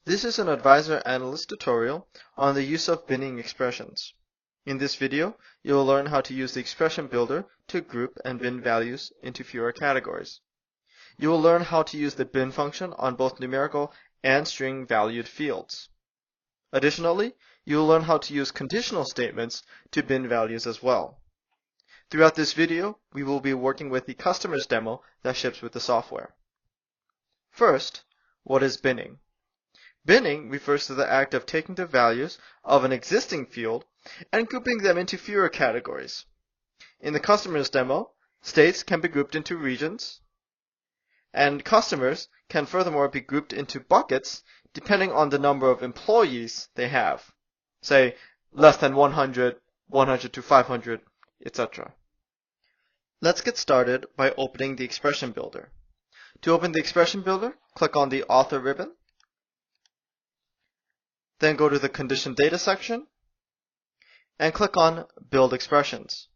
This is an advisor analyst tutorial on the use of binning expressions. In this video, you will learn how to use the expression builder to group and bin values into fewer categories. You will learn how to use the bin function on both numerical and string valued fields. Additionally, you will learn how to use conditional statements to bin values as well. Throughout this video, we will be working with the customer's demo that ships with the software. First, what is binning? Binning refers to the act of taking the values of an existing field and grouping them into fewer categories. In the customer's demo, states can be grouped into regions, and customers can furthermore be grouped into buckets depending on the number of employees they have. Say, less than 100, 100 to 500, etc. Let's get started by opening the expression builder. To open the expression builder, click on the author ribbon. Then go to the condition data section and click on build expressions.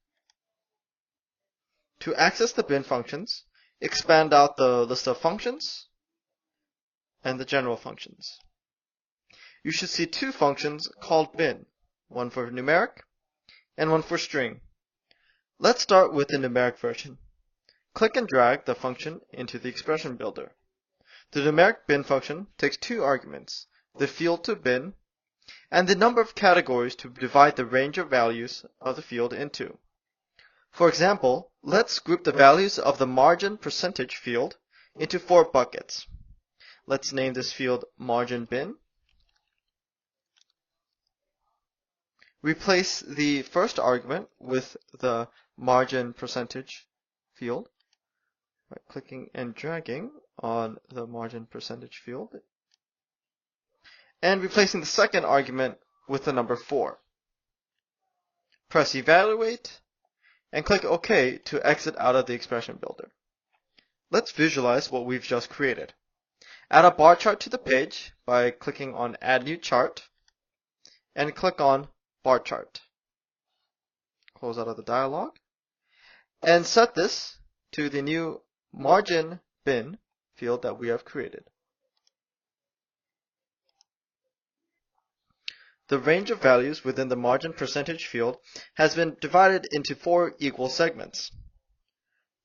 To access the bin functions, expand out the list of functions and the general functions. You should see two functions called bin, one for numeric and one for string. Let's start with the numeric version. Click and drag the function into the expression builder. The numeric bin function takes two arguments, the field to bin, and the number of categories to divide the range of values of the field into. For example, let's group the values of the margin percentage field into 4 buckets. Let's name this field margin bin. Replace the first argument with the margin percentage field by clicking and dragging on the margin percentage field, and replacing the second argument with the number 4. Press evaluate and click OK to exit out of the expression builder. Let's visualize what we've just created. Add a bar chart to the page by clicking on Add New Chart and click on Bar Chart. Close out of the dialog and set this to the new margin bin field that we have created. The range of values within the margin percentage field has been divided into 4 equal segments.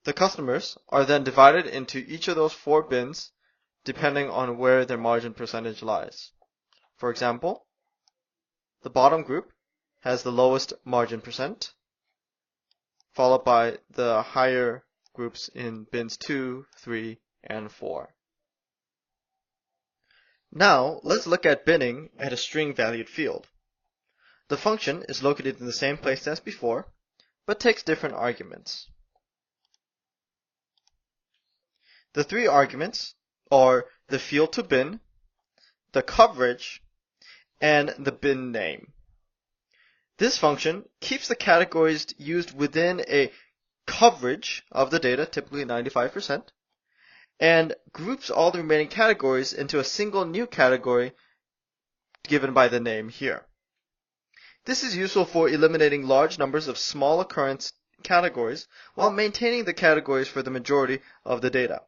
The customers are then divided into each of those 4 bins depending on where their margin percentage lies. For example, the bottom group has the lowest margin percent, followed by the higher groups in bins 2, 3, and 4. Now, let's look at binning at a string valued field. The function is located in the same place as before, but takes different arguments. The 3 arguments are the field to bin, the coverage, and the bin name. This function keeps the categories used within a coverage of the data, typically 95%, and groups all the remaining categories into a single new category given by the name here. This is useful for eliminating large numbers of small occurrence categories while maintaining the categories for the majority of the data.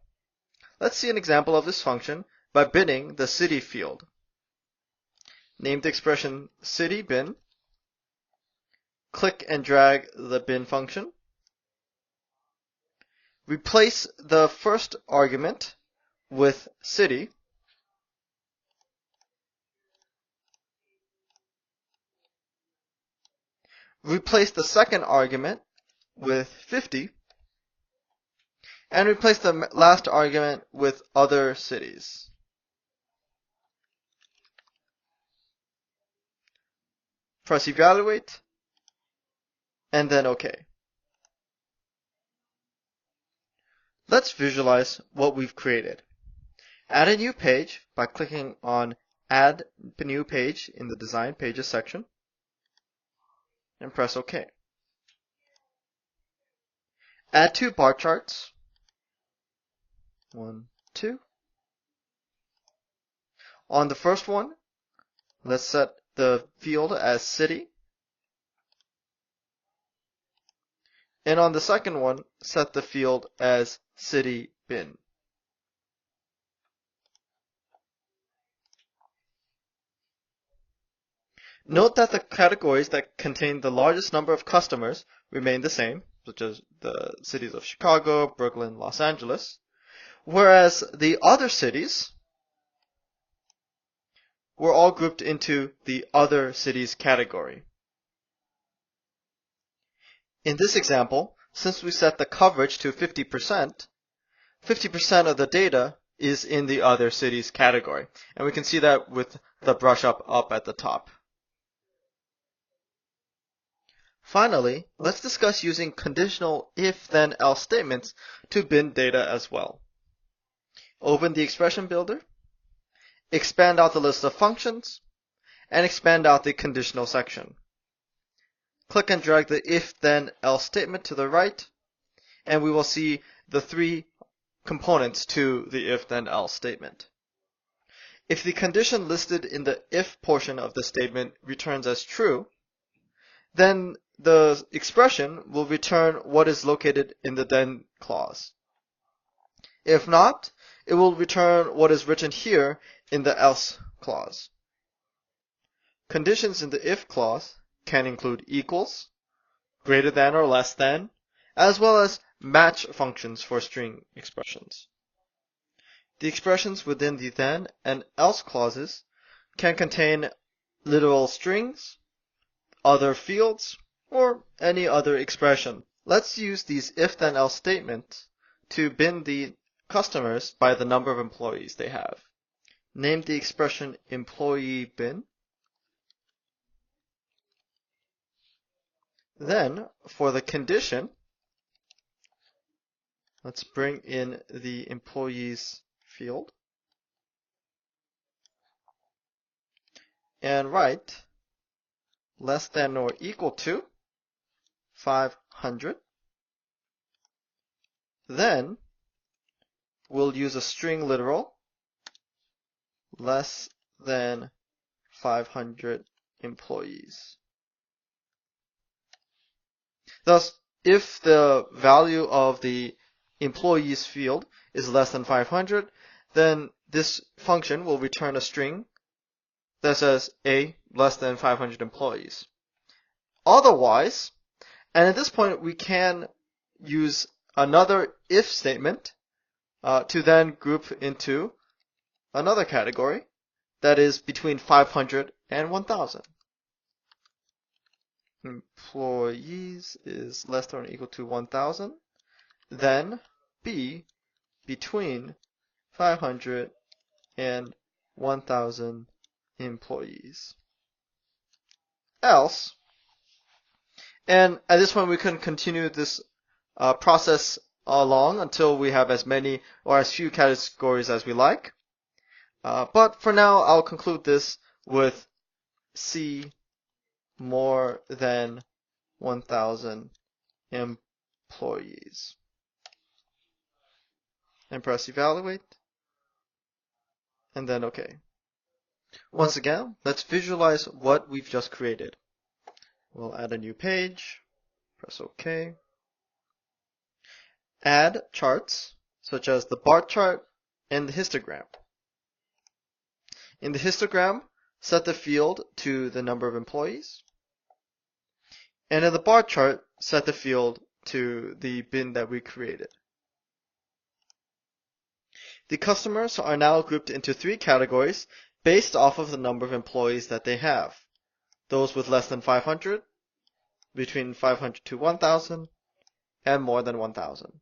Let's see an example of this function by binning the city field. Name the expression city bin. Click and drag the bin function. Replace the first argument with city. Replace the second argument with 50. And replace the last argument with other cities. Press evaluate and then OK. Let's visualize what we've created. Add a new page by clicking on Add New Page in the Design Pages section and press OK. Add 2 bar charts. 1, 2. On the first one, let's set the field as city. And on the second one, set the field as city bin. Note that the categories that contain the largest number of customers remain the same, such as the cities of Chicago, Brooklyn, Los Angeles, whereas the other cities were all grouped into the other cities category. In this example, since we set the coverage to 50%, 50% of the data is in the other cities category. And we can see that with the brush up at the top. Finally, let's discuss using conditional if-then-else statements to bin data as well. Open the expression builder, expand out the list of functions, and expand out the conditional section. Click and drag the if-then-else statement to the right, and we will see the three components to the if-then-else statement. If the condition listed in the if portion of the statement returns as true, then the expression will return what is located in the then clause. If not, it will return what is written here in the else clause. Conditions in the if clause can include equals, greater than or less than, as well as match functions for string expressions. The expressions within the then and else clauses can contain literal strings, other fields, or any other expression. Let's use these if-then-else statements to bin the customers by the number of employees they have. Name the expression employee bin. Then, for the condition, let's bring in the employees field and write less than or equal to 500. Then, we'll use a string literal, less than 500 employees. Thus, if the value of the employees field is less than 500, then this function will return a string that says A less than 500 employees. Otherwise, and at this point we can use another if statement to then group into another category that is between 500 and 1000. Employees is less than or equal to 1000, then B between 500 and 1000 employees. Else, and at this point we can continue this process along until we have as many or as few categories as we like. But for now, I'll conclude this with C more than 1000 employees. And press evaluate, and then OK. Once again, let's visualize what we've just created. We'll add a new page, press OK. Add charts, such as the bar chart and the histogram. In the histogram, set the field to the number of employees. And in the bar chart, set the field to the bin that we created. The customers are now grouped into three categories based off of the number of employees that they have. Those with less than 500, between 500 to 1000, and more than 1000.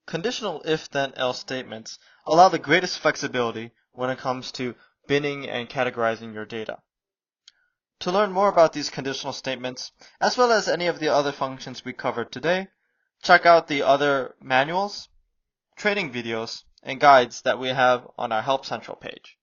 Conditional if-then-else statements allow the greatest flexibility when it comes to binning and categorizing your data. To learn more about these conditional statements, as well as any of the other functions we covered today, check out the other manuals, training videos, and guides that we have on our Help Central page.